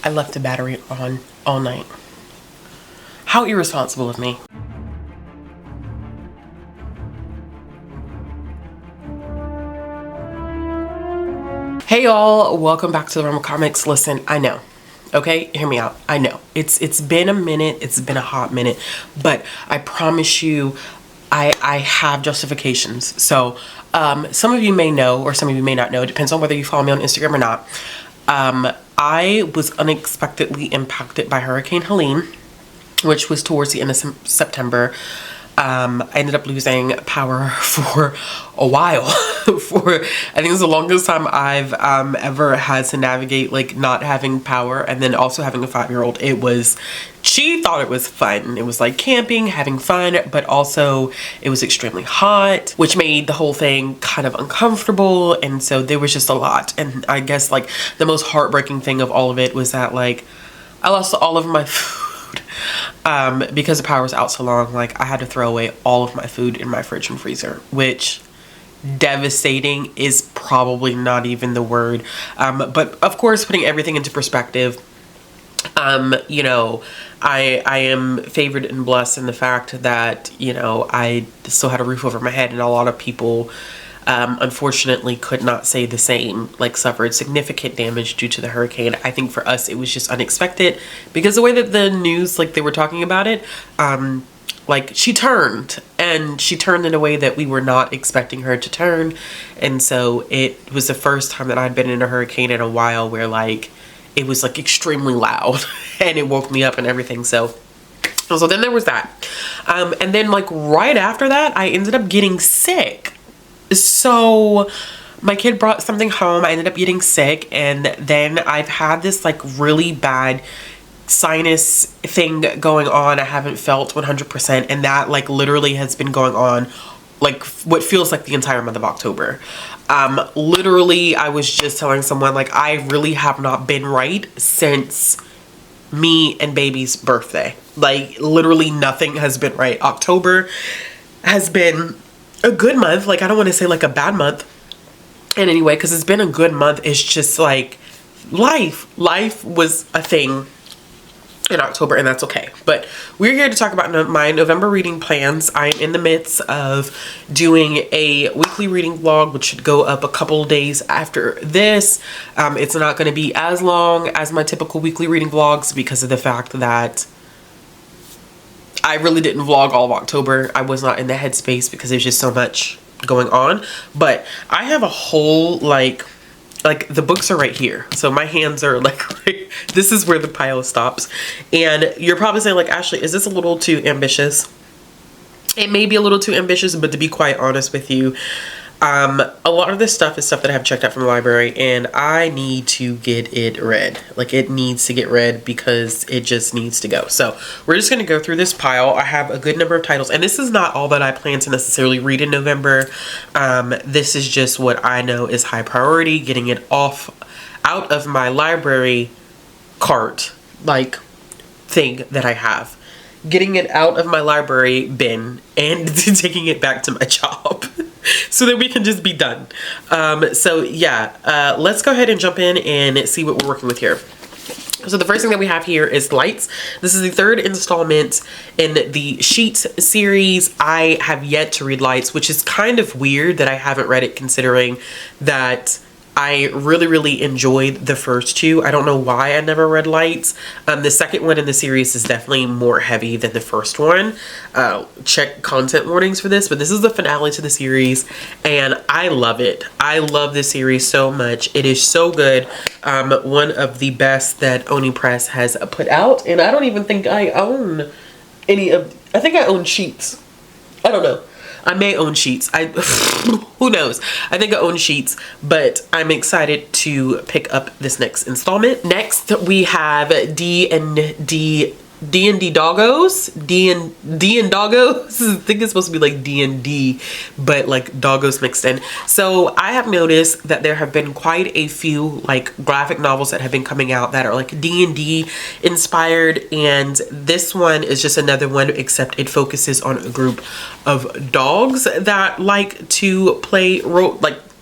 I left the battery on all night. How irresponsible of me. Hey y'all, welcome back to the Realm of Comics. Listen, I know, okay? Hear me out. I know. It's been a minute, it's been a hot minute, but I promise you, I have justifications. So, some of you may know, or some of you may not know, it depends on whether you follow me on Instagram or not. I was unexpectedly impacted by Hurricane Helene, which was towards the end of September. I ended up losing power for a while. I think it was the longest time I've ever had to navigate like not having power, and then also having a 5-year-old. She thought it was fun. It was like camping, having fun, but also it was extremely hot, which made the whole thing kind of uncomfortable. And so there was just a lot. And I guess like the most heartbreaking thing of all of it was that like I lost all of my food. Because the power was out so long, like I had to throw away all of my food in my fridge and freezer, which devastating is probably not even the word. But of course, putting everything into perspective, you know, I am favored and blessed in the fact that, you know, I still had a roof over my head, and a lot of people unfortunately could not say the same, like suffered significant damage due to the hurricane. I think for us it was just unexpected because the way that the news, like they were talking about it, like she turned in a way that we were not expecting her to turn. And so it was the first time that I'd been in a hurricane in a while where like it was like extremely loud and it woke me up and everything. So then there was that, and then like right after that I ended up getting sick. So my kid brought something home, I ended up getting sick, and then I've had this like really bad sinus thing going on. I haven't felt 100%, and that like literally has been going on like what feels like the entire month of October. Literally I was just telling someone like I really have not been right since me and baby's birthday. Like literally nothing has been right. October has been a good month. Like I don't want to say like a bad month. And anyway, because it's been a good month, it's just like life was a thing in October, and that's okay. But we're here to talk about my November reading plans. I'm in the midst of doing a weekly reading vlog, which should go up a couple days after this. It's not going to be as long as my typical weekly reading vlogs because of the fact that I really didn't vlog all of October. I was not in the headspace because there's just so much going on. But I have a whole like the books are right here. So my hands are like right, this is where the pile stops. And you're probably saying like, Ashley, is this a little too ambitious? It may be a little too ambitious, but to be quite honest with you, a lot of this stuff is stuff that I have checked out from the library, and I need to get it read. Like it needs to get read because it just needs to go. So we're just going to go through this pile. I have a good number of titles, and this is not all that I plan to necessarily read in November. This is just what I know is high priority, getting it out of my library cart like thing that I have. Getting it out of my library bin and taking it back to my job so that we can just be done. So yeah, let's go ahead and jump in and see what we're working with here. So the first thing that we have here is Lights. This is the third installment in the Sheets series. I have yet to read Lights, which is kind of weird that I haven't read it considering that I really enjoyed the first two. I don't know why I never read Lights. The second one in the series is definitely more heavy than the first one. Check content warnings for this, but this is the finale to the series, and I love it. I love this series so much. It is so good. One of the best that Oni Press has put out, and I don't even think I own any of. I think I own Sheets. I don't know. I may own Sheets. Who knows? I think I own Sheets, but I'm excited to pick up this next installment. Next, we have D&D Doggos. D and Doggos. I think it's supposed to be like D&D, but like Doggos mixed in. So I have noticed that there have been quite a few like graphic novels that have been coming out that are like D&D inspired, and this one is just another one, except it focuses on a group of dogs that like to play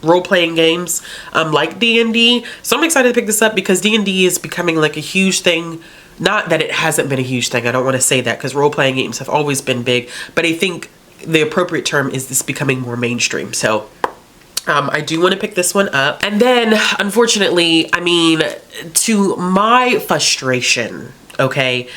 role-playing games like D&D. So I'm excited to pick this up because D&D is becoming like a huge thing. Not that it hasn't been a huge thing, I don't want to say that, because role-playing games have always been big, but I think the appropriate term is this becoming more mainstream. So I do want to pick this one up. And then unfortunately, I mean, to my frustration, okay,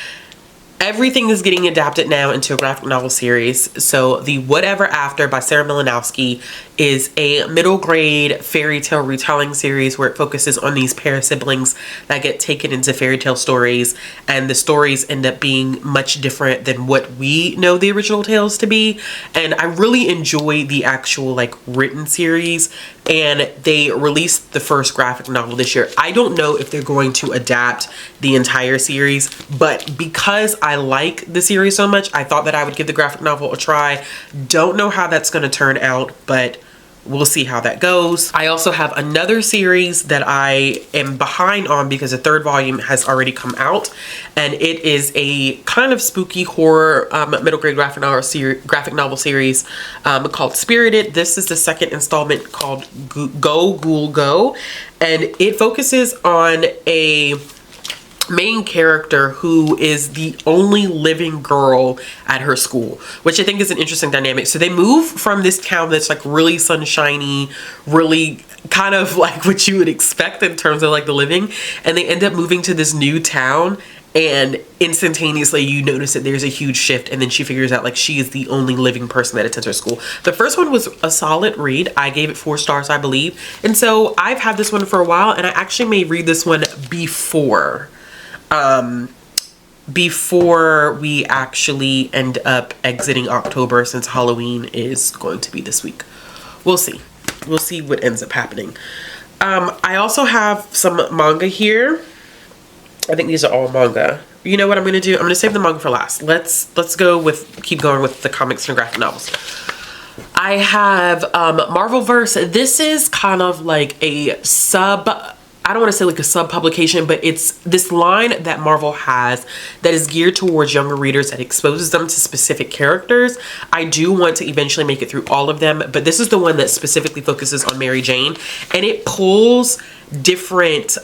everything is getting adapted now into a graphic novel series. So the Whatever After by Sarah Milanowski is a middle grade fairy tale retelling series where it focuses on these pair of siblings that get taken into fairy tale stories, and the stories end up being much different than what we know the original tales to be. And I really enjoy the actual like written series, and they released the first graphic novel this year. I don't know if they're going to adapt the entire series, but because I like the series so much, I thought that I would give the graphic novel a try. Don't know how that's going to turn out, but we'll see how that goes. I also have another series that I am behind on because the third volume has already come out, and it is a kind of spooky horror middle grade graphic novel series called Spirited. This is the second installment called Go Ghoul Go, and it focuses on a main character who is the only living girl at her school, which I think is an interesting dynamic. So they move from this town that's like really sunshiny, really kind of like what you would expect in terms of like the living, and they end up moving to this new town, and instantaneously you notice that there's a huge shift, and then she figures out like she is the only living person that attends her school. The first one was a solid read. I gave it 4 stars, I believe, and so I've had this one for a while, and I actually may read this one before we actually end up exiting October, since Halloween is going to be this week. We'll see. We'll see what ends up happening. I also have some manga here. I think these are all manga. You know what I'm gonna do? I'm gonna save the manga for last. Let's keep going with the comics and graphic novels. I have Marvelverse. This is kind of like a I don't want to say like a sub-publication, but it's this line that Marvel has that is geared towards younger readers that exposes them to specific characters. I do want to eventually make it through all of them, but this is the one that specifically focuses on Mary Jane, and it pulls different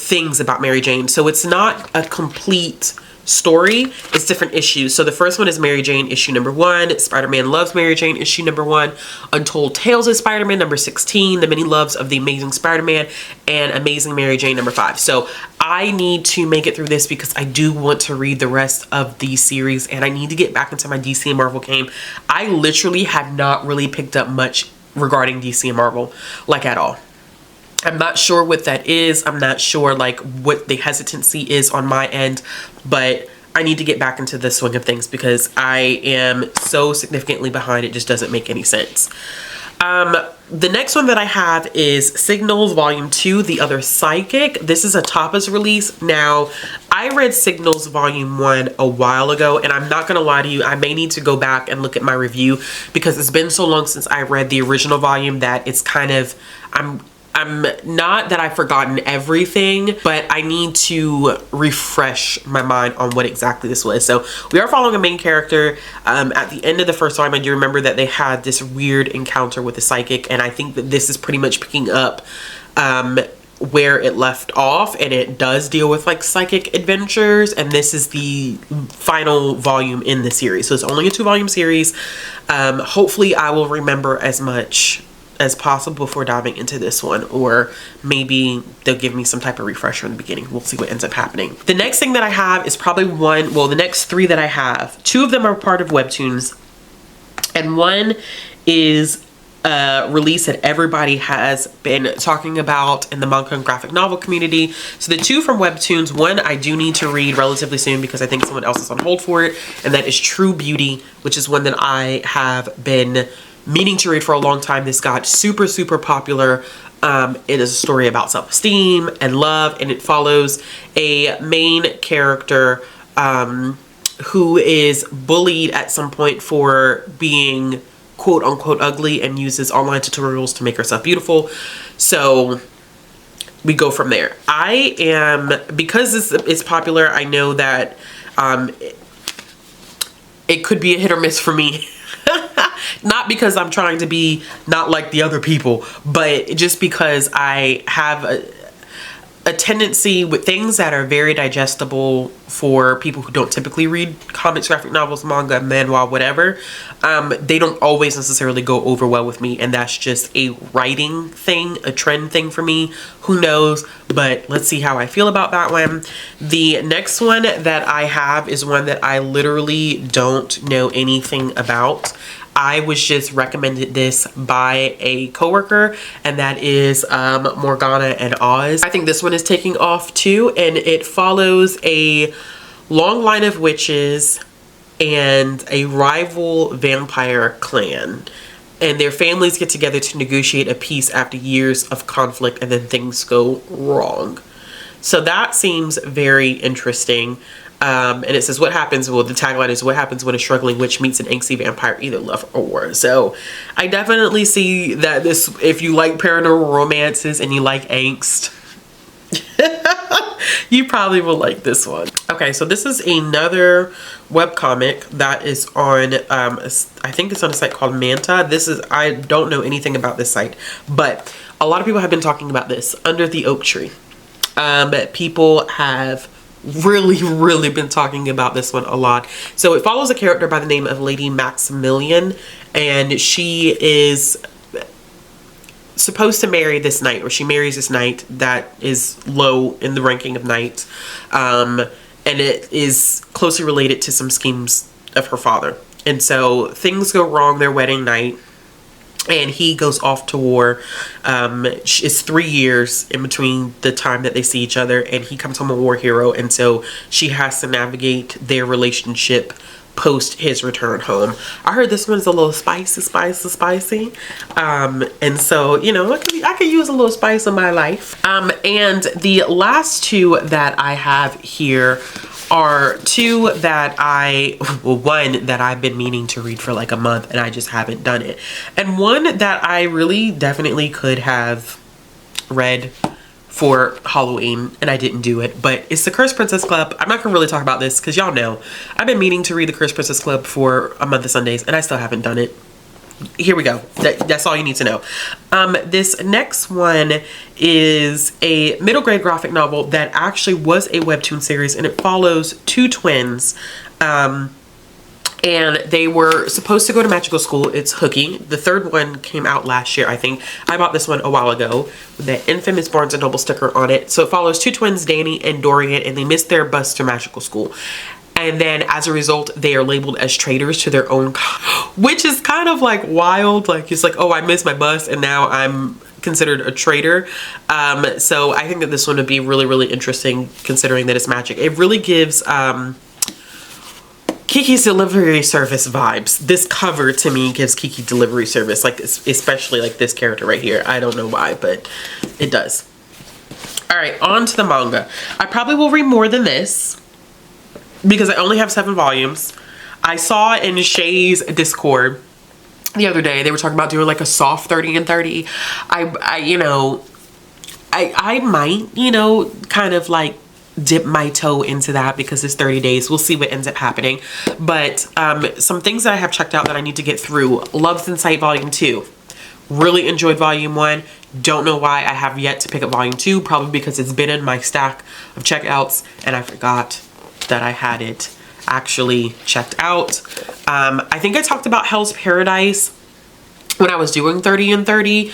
things about Mary Jane. So it's not a complete story, it's different issues. So the first one is Mary Jane issue number 1, Spider-Man Loves Mary Jane issue number 1, Untold Tales of Spider-Man number 16, The Many Loves of the Amazing Spider-Man, and Amazing Mary Jane number 5. So I need to make it through this because I do want to read the rest of the series, and I need to get back into my DC and Marvel game. I literally have not really picked up much regarding DC and Marvel, like at all. I'm not sure what that is. I'm not sure like what the hesitancy is on my end, but I need to get back into the swing of things because I am so significantly behind. It just doesn't make any sense. The next one that I have is Signals Volume 2, The Other Psychic. This is a Tapas release. Now, I read Signals Volume 1 a while ago, and I'm not gonna lie to you, I may need to go back and look at my review because it's been so long since I read the original volume that it's kind of, I'm not that I've forgotten everything, but I need to refresh my mind on what exactly this was. So we are following a main character. At the end of the first time, I do remember that they had this weird encounter with a psychic, and I think that this is pretty much picking up where it left off, and it does deal with like psychic adventures, and this is the final volume in the series. So it's only a 2-volume series. Hopefully I will remember as much as possible before diving into this one, or maybe they'll give me some type of refresher in the beginning. We'll see what ends up happening. The next thing that I have is probably the next 3 that I have, 2 of them are part of Webtoons, and one is a release that everybody has been talking about in the manga and graphic novel community. So the 2 from Webtoons, one I do need to read relatively soon because I think someone else is on hold for it, and that is True Beauty, which is one that I have been meaning to read for a long time. This got super popular. It is a story about self-esteem and love, and it follows a main character who is bullied at some point for being quote unquote ugly and uses online tutorials to make herself beautiful. So we go from there. Because this is popular, I know that it could be a hit or miss for me Not because I'm trying to be not like the other people, but just because I have a tendency with things that are very digestible for people who don't typically read comics, graphic novels, manga, manhwa, whatever. They don't always necessarily go over well with me, and that's just a writing thing, a trend thing for me. Who knows? But let's see how I feel about that one. The next one that I have is one that I literally don't know anything about. I was just recommended this by a coworker, and that is Morgana and Oz. I think this one is taking off too, and it follows a long line of witches and a rival vampire clan, and their families get together to negotiate a peace after years of conflict, and then things go wrong. So that seems very interesting. And it says, what happens, well, the tagline is, what happens when a struggling witch meets an angsty vampire, either love or war. So I definitely see that this, if you like paranormal romances and you like angst, you probably will like this one. Okay, so this is another webcomic that is on, I think it's on a site called Manta. This is, I don't know anything about this site, but a lot of people have been talking about this, Under the Oak Tree. People have really been talking about this one a lot. So it follows a character by the name of Lady Maximilian, and she is supposed to marry this knight, or she marries this knight that is low in the ranking of knights, and it is closely related to some schemes of her father. And so things go wrong their wedding night, and he goes off to war. It's 3 years in between the time that they see each other, and he comes home a war hero, and so she has to navigate their relationship post his return home. I heard this one's a little spicy. And so, you know, I could use a little spice in my life. And the last two that I have here are two that one that I've been meaning to read for like a month, and I just haven't done it. And one that I really definitely could have read for Halloween, and I didn't do it, but it's the Cursed Princess Club. I'm not gonna really talk about this because y'all know I've been meaning to read the Cursed Princess Club for a month of Sundays, and I still haven't done it. Here we go. That's all you need to know. This next one is a middle grade graphic novel that actually was a webtoon series, and it follows two twins. And they were supposed to go to magical school. It's Hooky. The third one came out last year, I think. I bought this one a while ago with the infamous Barnes & Noble sticker on it. So it follows two twins, Danny and Dorian, and they missed their bus to magical school. And then as a result, they are labeled as traitors to their own, which is kind of like wild. Like, it's like, oh, I missed my bus and now I'm considered a traitor. So I think that this one would be really interesting considering that it's magic. It really gives Kiki's Delivery Service vibes. This cover to me gives Kiki Delivery Service, like especially like this character right here. I don't know why, but it does. All right, on to the manga. I probably will read more than this because I only have 7 volumes. I saw in Shay's Discord the other day, they were talking about doing like a soft 30 and 30. I might, you know, kind of like dip my toe into that because it's 30 days. We'll see what ends up happening. But some things that I have checked out that I need to get through. Love's in Sight Volume 2. Really enjoyed Volume 1. Don't know why I have yet to pick up Volume 2. Probably because it's been in my stack of checkouts and I forgot that I had it actually checked out. I think I talked about Hell's Paradise when I was doing 30 and 30.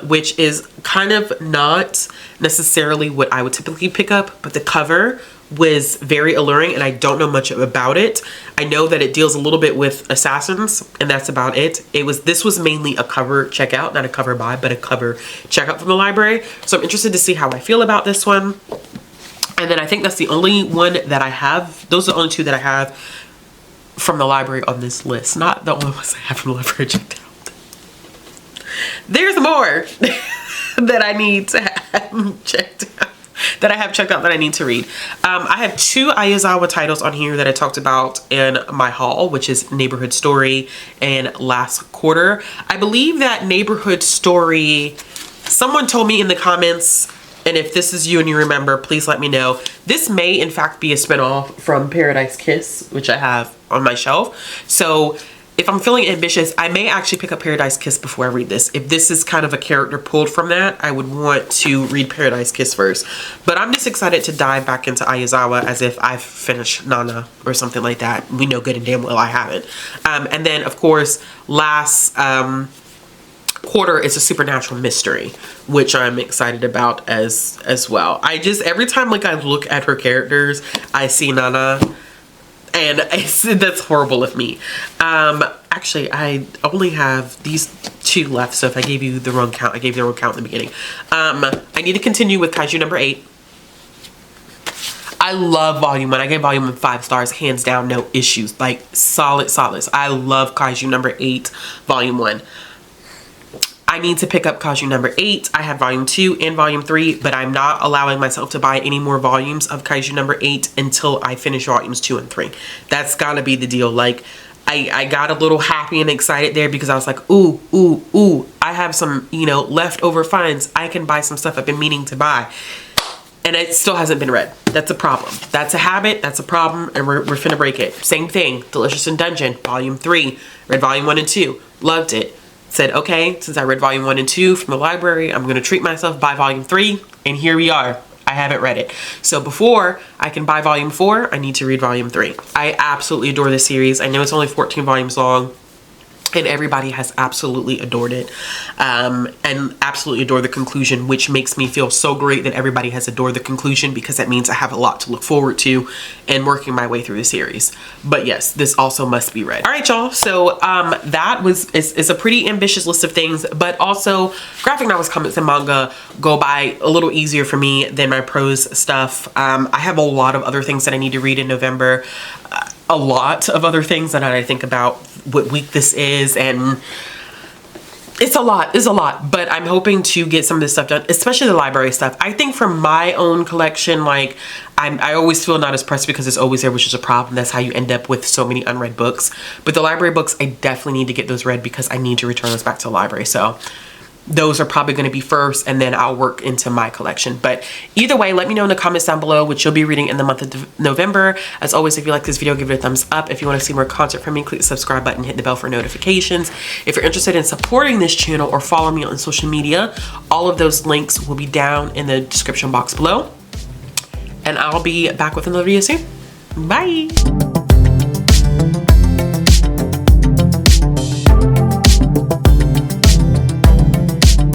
Which is kind of not necessarily what I would typically pick up, but the cover was very alluring and I don't know much about it. I know that it deals a little bit with assassins and that's about it. This was mainly a cover checkout, not a cover buy, but a cover checkout from the library. So I'm interested to see how I feel about this one. And then I think that's the only one that I have. Those are the only 2 that I have from the library on this list. Not the only ones I have from the library checked out. There's more that I need to have checked out, that I have checked out that I need to read. I have 2 Ayazawa titles on here that I talked about in my haul, which is Neighborhood Story and Last Quarter. I believe that Neighborhood Story, someone told me in the comments, and if this is you and you remember, please let me know. This may in fact be a spinoff from Paradise Kiss, which I have on my shelf. So if I'm feeling ambitious, I may actually pick up Paradise Kiss before I read this. If this is kind of a character pulled from that, I would want to read Paradise Kiss first. But I'm just excited to dive back into Ayazawa as if I've finished Nana or something like that. We know good and damn well I haven't. And then, of course, last quarter is a supernatural mystery, which I'm excited about as well. Every time like I look at her characters, I see Nana. And that's horrible of me. Actually, I only have these 2 left. So if I gave you the wrong count, I gave you the wrong count in the beginning. I need to continue with Kaiju number 8. I love volume 1. I gave volume 1 5 stars, hands down, no issues. Like solid. I love Kaiju number 8, volume 1. I need to pick up Kaiju number 8. I have volume 2 and volume 3, but I'm not allowing myself to buy any more volumes of Kaiju number 8 until I finish volumes 2 and 3. That's gotta be the deal. Like, I got a little happy and excited there because I was like, ooh, I have some, you know, leftover funds. I can buy some stuff I've been meaning to buy. And it still hasn't been read. That's a problem. That's a habit, that's a problem, and we're finna break it. Same thing, Delicious in Dungeon, volume 3. Read volume 1 and 2. Loved it. Said, okay, since I read volume 1 and 2 from the library, I'm gonna treat myself, buy volume 3, and here we are. I haven't read it. So before I can buy volume 4, I need to read volume 3. I absolutely adore this series. I know it's only 14 volumes long, and everybody has absolutely adored it, and absolutely adore the conclusion, which makes me feel so great that everybody has adored the conclusion, because that means I have a lot to look forward to and working my way through the series. But yes, this also must be read. All right, y'all. So that is a pretty ambitious list of things, but also graphic novels, comics, and manga go by a little easier for me than my prose stuff. I have a lot of other things that I need to read in November. A lot of other things that I think about what week this is, and it's a lot, but I'm hoping to get some of this stuff done, especially the library stuff. I think for my own collection, like I always feel not as pressed because it's always there, which is a problem. That's how you end up with so many unread books. But the library books, I definitely need to get those read because I need to return those back to the library. So those are probably going to be first, and then I'll work into my collection. But either way, let me know in the comments down below, which you'll be reading in the month of November. As always, if you like this video, give it a thumbs up. If you want to see more content from me, click the subscribe button, hit the bell for notifications. If you're interested in supporting this channel or follow me on social media, all of those links will be down in the description box below. And I'll be back with another video soon. Bye.